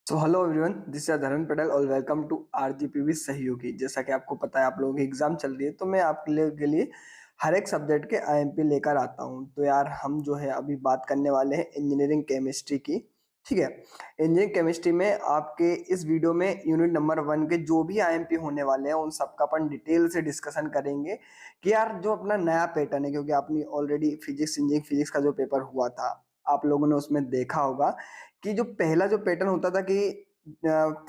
So hello everyone, this is Dharmendra Patel और welcome to RGPV सहयोगी। जैसा कि आपको पता है, आप लोगों की एग्जाम चल रही है, तो मैं आपके लिए हर एक सब्जेक्ट के आईएमपी लेकर आता हूं। तो यार, हम जो है अभी बात करने वाले हैं इंजीनियरिंग केमिस्ट्री की। ठीक है। इंजीनियरिंग केमिस्ट्री में आपके इस वीडियो में यूनिट नंबर 1 के जो भी आईएमपी होने वाले हैं उन सबका अपन डिटेल से डिस्कशन करेंगे कि यार जो अपना नया पैटर्न है, क्योंकि आपने ऑलरेडी फिजिक्स इंजीनियरिंग फिजिक्स का जो पेपर हुआ था, आप लोगों ने उसमें देखा होगा कि जो पहला जो पैटर्न होता था कि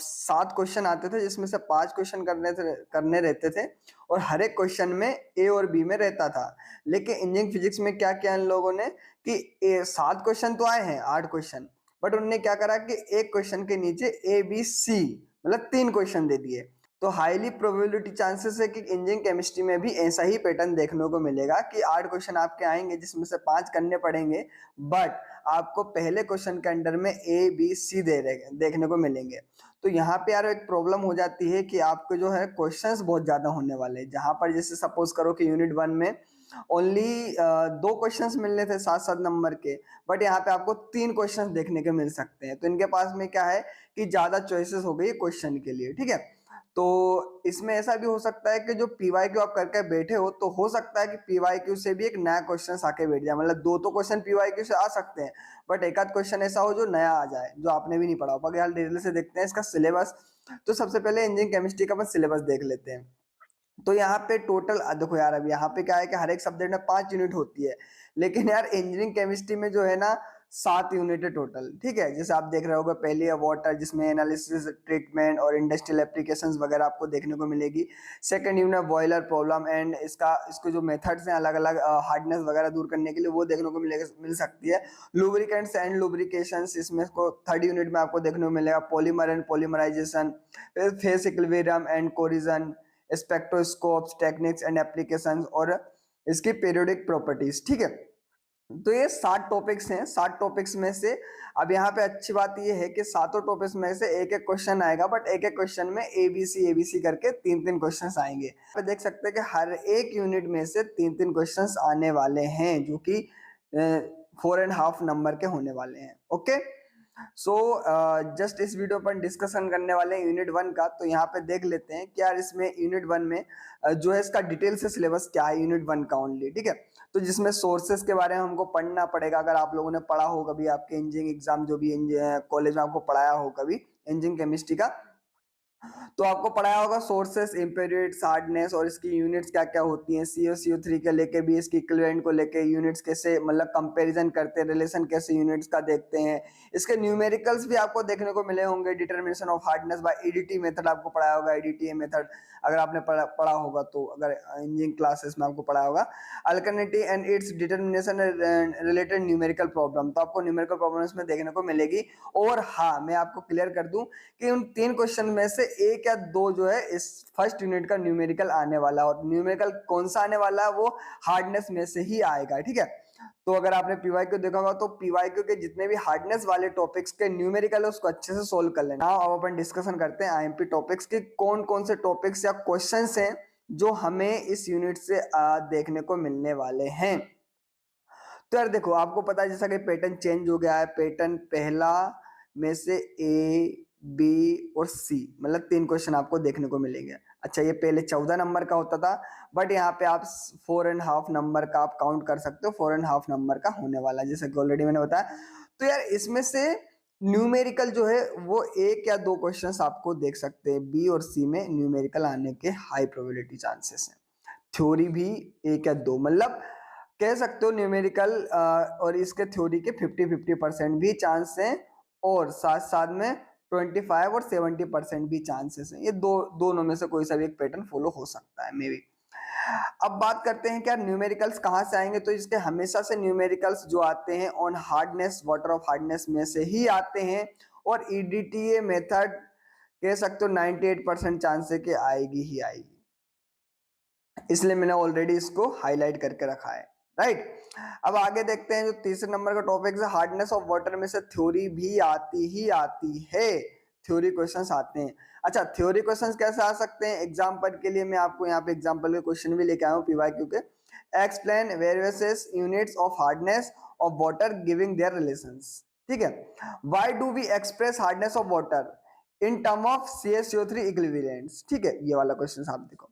7 क्वेश्चन आते थे, जिसमें से 5 क्वेश्चन करने रहते थे और हर एक क्वेश्चन में ए और बी में रहता था। लेकिन इंजीनियरिंग फिजिक्स में क्या किया इन लोगों ने कि 7 क्वेश्चन तो आए हैं, 8 क्वेश्चन, बट उन्होंने क्या करा कि एक क्वेश्चन के नीचे ए बी सी मतलब 3 क्वेश्चन दे दिए। तो हाईली प्रोबेबिलिटी चांसेस है कि इंजीनियरिंग केमिस्ट्री में भी ऐसा ही पैटर्न देखने को मिलेगा कि 8 क्वेश्चन आपके आएंगे, जिसमें से 5 करने पड़ेंगे, बट आपको पहले क्वेश्चन के अंडर में ए बी सी देखने को मिलेंगे। तो यहाँ पे यार एक प्रॉब्लम हो जाती है कि आपको जो है क्वेश्चंस बहुत ज्यादा होने वाले हैं। जहां पर जैसे सपोज करो कि यूनिट 1 में ओनली 2 क्वेश्चंस मिलने थे 7-7 नंबर के, बट यहाँ पे आपको 3 क्वेश्चंस देखने के मिल सकते हैं। तो इनके पास में क्या है कि ज्यादा चॉइसेस हो गई क्वेश्चन के लिए। ठीक है। तो इसमें ऐसा भी हो सकता है कि जो पीवाई क्यू आप करके बैठे हो, तो हो सकता है कि पीवाई क्यू से भी एक नया क्वेश्चन आके बैठ जाए। मतलब 2 तो क्वेश्चन पीवाई क्यू से आ सकते हैं, बट एक आध क्वेश्चन ऐसा हो जो नया आ जाए, जो आपने भी नहीं पढ़ा हो। यार डिटेल से देखते हैं इसका सिलेबस। तो सबसे पहले इंजीनियरिंग केमिस्ट्री का अपन सिलेबस देख लेते हैं। तो यहाँ पे टोटल देखो यार, अब यहाँ पे क्या है कि हर एक सब्जेक्ट में 5 यूनिट होती है, लेकिन यार इंजीनियरिंग केमिस्ट्री में जो है ना 7 यूनिट है टोटल। ठीक है। जैसे आप देख रहे होगे, पहली है वाटर, जिसमें एनालिसिस, ट्रीटमेंट और इंडस्ट्रियल एप्लीकेशंस वगैरह आपको देखने को मिलेगी। Second unit boiler problem and इसको जो मेथड्स हैं अलग अलग हार्डनेस वगैरह दूर करने के लिए, वो देखने को मिल सकती है। लुब्रिकेंट्स एंड लुब्रिकेशंस, इसमें इसको थर्ड यूनिट में आपको देखने को मिलेगा। Polymer and polymerisation, phase equilibrium and corrosion, spectroscopic, techniques and applications और इसकी पीरियोडिक प्रॉपर्टीज। ठीक है। तो ये 7 टॉपिक्स हैं। 7 टॉपिक्स में से अब यहाँ पे अच्छी बात ये है कि सातों टॉपिक्स में से एक एक क्वेश्चन आएगा, बट एक एक क्वेश्चन में एबीसी करके 3-3 क्वेश्चंस आएंगे। आप देख सकते हैं कि हर एक यूनिट में से 3-3 क्वेश्चंस आने वाले हैं, जो कि 4.5 नंबर के होने वाले हैं। ओके। सो जस्ट इस वीडियो पर डिस्कशन करने वाले हैं यूनिट 1 का। तो यहाँ पे देख लेते हैं कि यार इसमें यूनिट 1 में जो है इसका डिटेल से सिलेबस क्या है यूनिट 1 का ओनली। ठीक है। तो जिसमें सोर्सेस के बारे में हमको पढ़ना पड़ेगा। अगर आप लोगों ने पढ़ा हो कभी, आपके इंजीनियरिंग एग्जाम जो भी कॉलेज में आपको पढ़ाया हो कभी इंजीनियरिंग केमिस्ट्री का, तो आपको पढ़ाया होगा सोर्सेस, इम्पेरिट्स, हार्डनेस और इसकी यूनिट्स क्या क्या होती हैं। CO3 के लेके भी इसकी इक्विवेलेंट को लेके यूनिट्स कैसे, मतलब कंपैरिजन करते हैं, रिलेशन कैसे यूनिट्स का देखते हैं। इसके न्यूमेरिकल्स भी आपको देखने को मिले होंगे। Determination of hardness by EDT method आपको पढ़ाया होगा। ईडीटी मेथड अगर आपने पढ़ा होगा, तो अगर इंजीनियरिंग क्लासेस में आपको पढ़ाया होगा। Alkalinity and its determination related numerical problem, तो आपको न्यूमेरिकल प्रॉब्लम्स में देखने को मिलेगी। और हाँ, मैं आपको क्लियर कर दूं कि उन 3 क्वेश्चन में से 1 या 2 जो है इस फर्स्ट यूनिट का न्यूमेरिकल आने वाला है। और न्यूमेरिकल कौन सा आने वाला है, वो हार्डनेस में से ही आएगा। ठीक है। तो अगर आपने पीवाईक्यू देखा होगा, तो पीवाईक्यू के जितने भी हार्डनेस वाले टॉपिक्स के न्यूमेरिकल है उसको अच्छे से सोल्व कर लेना। अब अपन डिस्कशन करते हैं आईएमपी टॉपिक्स के, कौन कौन से टॉपिक्स या क्वेश्चंस हैं जो हमें इस यूनिट से देखने को मिलने वाले हैं। तो यार देखो, आपको पता है जैसा कि पैटर्न चेंज हो गया है। पैटर्न पहला में से ए बी और सी मतलब 3 क्वेश्चन आपको देखने को मिलेंगे। अच्छा, ये पहले 14 नंबर का होता था, बट यहाँ पे आप 4.5 नंबर का आप काउंट कर सकते हो। 4.5 नंबर का होने वाला है, जैसे कि ऑलरेडी मैंने बताया। तो यार इसमें से न्यूमेरिकल जो है वो 1 या 2 क्वेश्चन आपको देख सकते हैं। बी और सी में न्यूमेरिकल आने के हाई प्रोबेबिलिटी चांसेस हैं। थ्योरी भी 1 या 2, मतलब कह सकते हो न्यूमेरिकल और इसके थ्योरी के 50-50% भी चांस हैं, और साथ साथ में 25 और 70% भी चांसेस हैं। ये दोनों में से कोई सा भी एक पैटर्न फॉलो हो सकता है, मे बी। अब बात करते हैं क्या न्यूमेरिकल्स कहाँ से आएंगे। तो इसके हमेशा से न्यूमेरिकल्स जो आते हैं on hardness, water of hardness में से ही आते हैं। और ईडीटीए मेथड कह सकते हो 98% चांस है कि आएगी ही आएगी, इसलिए मैंने ऑलरेडी इसको हाईलाइट करके रखा है। राइट। अब आगे देखते हैं जो तीसरे नंबर का टॉपिक है हार्डनेस ऑफ वाटर में से थ्योरी भी आती है। थ्योरी क्वेश्चंस आते हैं। अच्छा, थ्योरी क्वेश्चंस कैसे आ सकते हैं? एग्जांपल के लिए मैं आपको यहाँ पे एग्जांपल के क्वेश्चन भी लेके आया हूँ पीवाईक्यू के। Explain various units of hardness of water giving their relations. ठीक है। Why do we express hardness of water in term of CaCO3 equivalents, ठीक है, ये वाला क्वेश्चन आप देखो।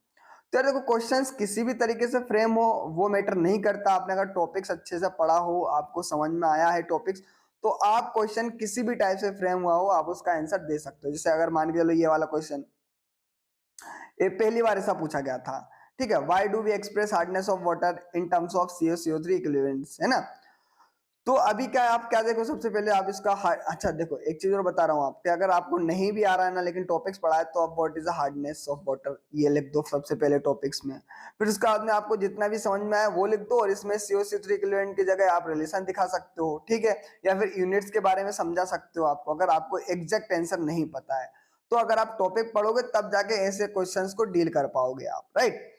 तो यार देखो, क्वेश्चंस किसी भी तरीके से फ्रेम हो वो मैटर नहीं करता। आपने अगर टॉपिक्स अच्छे से पढ़ा हो, आपको समझ में आया है टॉपिक्स, तो आप क्वेश्चन किसी भी टाइप से फ्रेम हुआ हो आप उसका आंसर दे सकते हो। जैसे अगर मान के चलो ये वाला क्वेश्चन ये पहली बार ऐसा पूछा गया था, ठीक है, why do we express hardness of water in terms of CaCO3 equivalents, है ना। तो अभी क्या आप क्या देखो, सबसे पहले आप इसका अच्छा देखो, एक चीज और बता रहा हूँ आपके, अगर आपको नहीं भी आ रहा है ना लेकिन टॉपिक्स पढ़ा है, तो आप what is the hardness of water ये लिख दो सबसे पहले टॉपिक्स में। फिर उसके बाद में आपको जितना भी समझ में आया वो लिख दो, और इसमें CaCO3 इक्विवेलेंट की जगह आप रिलेशन दिखा सकते हो, ठीक है, या फिर यूनिट्स के बारे में समझा सकते हो आपको, अगर आपको एग्जैक्ट आंसर नहीं पता है। तो अगर आप टॉपिक पढ़ोगे तब जाके ऐसे क्वेश्चंस को डील कर पाओगे आप, राइट।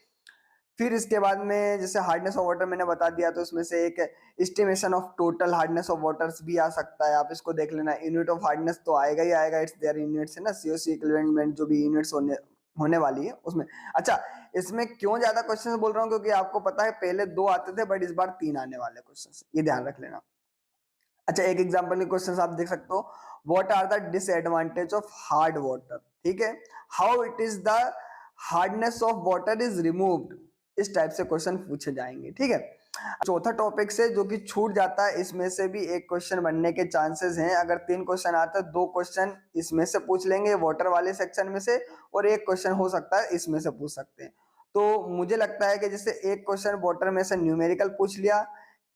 फिर इसके बाद में जैसे हार्डनेस ऑफ वाटर मैंने बता दिया, तो इसमें से एक estimation of total hardness of waters भी आ सकता है, आप इसको देख लेना। यूनिट ऑफ हार्डनेस तो आएगा ही आएगा, इट्स देयर यूनिट्स है ना, COC इक्विवेलेंट जो भी यूनिट्स होने वाली है उसमें। अच्छा, इसमें क्यों ज्यादा क्वेश्चन बोल रहा हूँ, क्योंकि आपको पता है पहले 2 आते थे बट इस बार 3 आने वाले क्वेश्चन, ये ध्यान रख लेना। अच्छा, एक एग्जांपल के क्वेश्चन आप देख सकते हो, what are the disadvantage of hard water, ठीक है, how it is the hardness of water is removed, इस टाइप से क्वेश्चन पूछे जाएंगे, ठीक है। चौथा टॉपिक से जो कि छूट जाता है, इसमें से भी एक क्वेश्चन बनने के चांसेस हैं। अगर 3 क्वेश्चन आते हैं, 2 क्वेश्चन इसमें से पूछ लेंगे वाटर वाले सेक्शन में से, और एक क्वेश्चन हो सकता है इसमें से पूछ सकते हैं। तो मुझे लगता है कि जैसे एक क्वेश्चन वाटर में से न्यूमेरिकल पूछ लिया,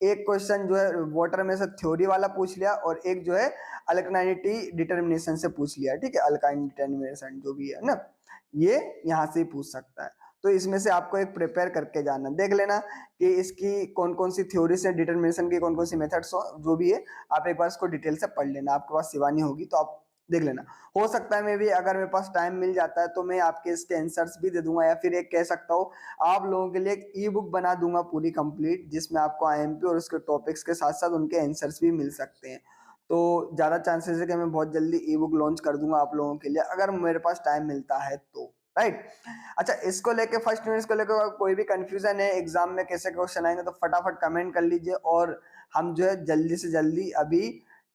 एक क्वेश्चन जो है वाटर में से थ्योरी वाला पूछ लिया, और एक जो है अल्कलाइनिटी डिटर्मिनेशन से पूछ लिया, ठीक है, अल्काइन डिटर्मिनेशन जो भी है ना, ये यहाँ से ही पूछ सकता है। तो इसमें से आपको एक प्रिपेयर करके जाना, देख लेना कि इसकी कौन कौन सी थ्योरी से डिटर्मिनेशन की कौन कौन सी मेथड्स हो, जो भी है आप एक बार इसको डिटेल से पढ़ लेना। आपके पास शिवानी होगी तो आप देख लेना। हो सकता है मैं भी, अगर मेरे पास टाइम मिल जाता है तो मैं आपके इसके आंसर्स भी दे दूंगा, या फिर एक कह सकता हूँ आप लोगों के लिए एक ई बुक बना दूंगा पूरी कंप्लीट, जिसमें आपको IMP और उसके टॉपिक्स के साथ साथ उनके आंसर्स भी मिल सकते हैं। तो ज्यादा चांसेस है कि मैं बहुत जल्दी ई बुक लॉन्च कर दूंगा आप लोगों के लिए, अगर मेरे पास टाइम मिलता है तो, राइट। अच्छा, इसको लेके फर्स्ट यूनिट को लेकर कोई भी कंफ्यूजन है एग्जाम में कैसे क्वेश्चन आएंगे, तो फटाफट कमेंट कर लीजिए, और हम जो है जल्दी से जल्दी अभी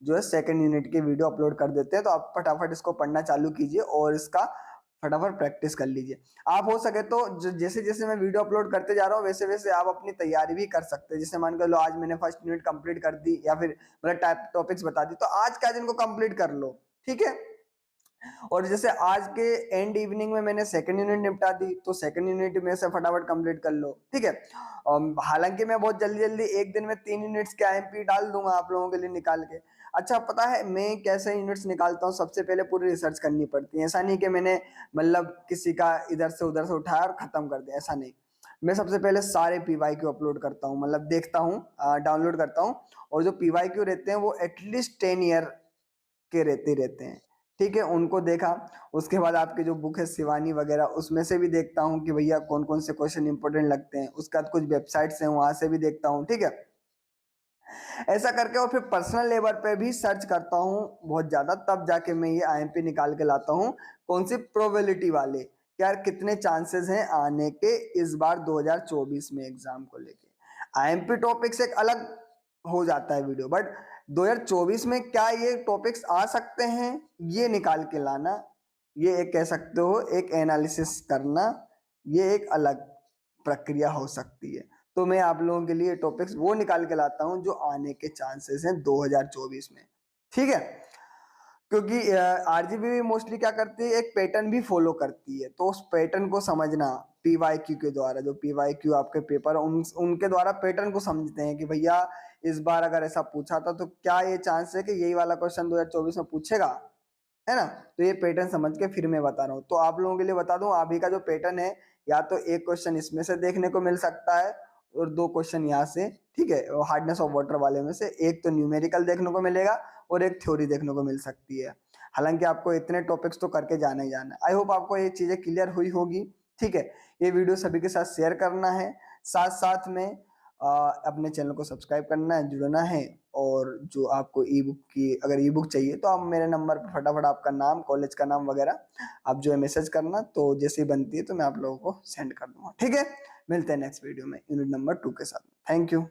जो है सेकंड यूनिट की वीडियो अपलोड कर देते हैं। तो आप फटाफट इसको पढ़ना चालू कीजिए और इसका फटाफट प्रैक्टिस कर लीजिए। आप हो सके तो जैसे जैसे मैं वीडियो अपलोड करते जा रहा हूँ वैसे वैसे आप अपनी तैयारी भी कर सकते हैं। जैसे मान के लो आज मैंने फर्स्ट यूनिट कंप्लीट कर दी, या फिर मतलब टाइप टॉपिक्स बता दी, तो आज क्या दिन को कंप्लीट कर लो, ठीक है। और जैसे आज के एंड इवनिंग में मैंने सेकंड यूनिट निपटा दी, तो सेकंड यूनिट में से फटाफट कंप्लीट कर लो, ठीक है। हालांकि मैं बहुत जल्दी जल्दी एक दिन में 3 यूनिट्स के IMP डाल दूंगा आप लोगों के लिए निकाल के। अच्छा, पता है मैं कैसे यूनिट्स निकालता हूँ, सबसे पहले पूरी रिसर्च करनी पड़ती है। ऐसा नहीं कि मैंने मतलब किसी का इधर से उठाया और खत्म कर दिया, ऐसा नहीं। मैं सबसे पहले सारे PYQ अपलोड करता हूँ, मतलब देखता हूँ, डाउनलोड करता हूँ, और जो PYQ रहते हैं वो एटलीस्ट 10 ईयर के रहते हैं, ठीक है, उनको देखा। उसके बाद आपकी जो बुक है शिवानी वगैरह, उसमें से भी देखता हूँ कि भैया कौन कौन से क्वेश्चन इंपॉर्टेंट लगते हैं। उसके बाद कुछ वेबसाइट्स हैं वहां से भी देखता हूँ, ठीक है। ऐसा करके और फिर पर्सनल लेवल पे भी सर्च करता हूँ बहुत ज्यादा, तब जाके मैं ये IMP निकाल के लाता हूँ। कौन सी प्रोबेबिलिटी वाले, यार कितने चांसेस हैं आने के इस बार 2024 में एग्जाम को लेके। IMP टॉपिक्स एक अलग हो जाता है वीडियो, बट 2024 में क्या ये टॉपिक्स आ सकते हैं ये निकाल के लाना, ये एक कह सकते हो एक एनालिसिस करना, ये एक अलग प्रक्रिया हो सकती है। तो मैं आप लोगों के लिए टॉपिक्स वो निकाल के लाता हूं जो आने के चांसेस हैं 2024 में, ठीक है। क्योंकि RGB भी मोस्टली क्या करती है, एक पैटर्न भी फॉलो करती है, तो उस पैटर्न को समझना PYQ के द्वारा, जो PYQ आपके पेपर उनके द्वारा पैटर्न को समझते हैं कि भैया इस बार अगर ऐसा पूछा था तो क्या ये चांस है कि यही वाला क्वेश्चन 2024 में पूछेगा, है ना। तो ये पैटर्न समझ के फिर मैं बता रहा हूँ। तो आप लोगों के लिए बता दूं अभी का जो पैटर्न है, या तो एक क्वेश्चन इसमें से देखने को मिल सकता है और 2 क्वेश्चन यहाँ से, ठीक है, हार्डनेस ऑफ वाटर वाले में से एक तो न्यूमेरिकल देखने को मिलेगा और एक थ्योरी देखने को मिल सकती है। हालांकि आपको इतने टॉपिक्स तो करके जाना ही जाना है। आई होप आपको ये चीजें क्लियर हुई होगी, ठीक है। ये वीडियो सभी के साथ शेयर करना है, साथ साथ में अपने चैनल को सब्सक्राइब करना है, जुड़ना है। और जो आपको ई बुक की अगर ई बुक चाहिए तो आप मेरे नंबर पर फटाफट आपका नाम, कॉलेज का नाम वगैरह आप जो है मैसेज करना, तो जैसे ही बनती है तो मैं आप लोगों को सेंड कर दूंगा, ठीक है। मिलते हैं नेक्स्ट वीडियो में यूनिट नंबर 2 के साथ। Thank you.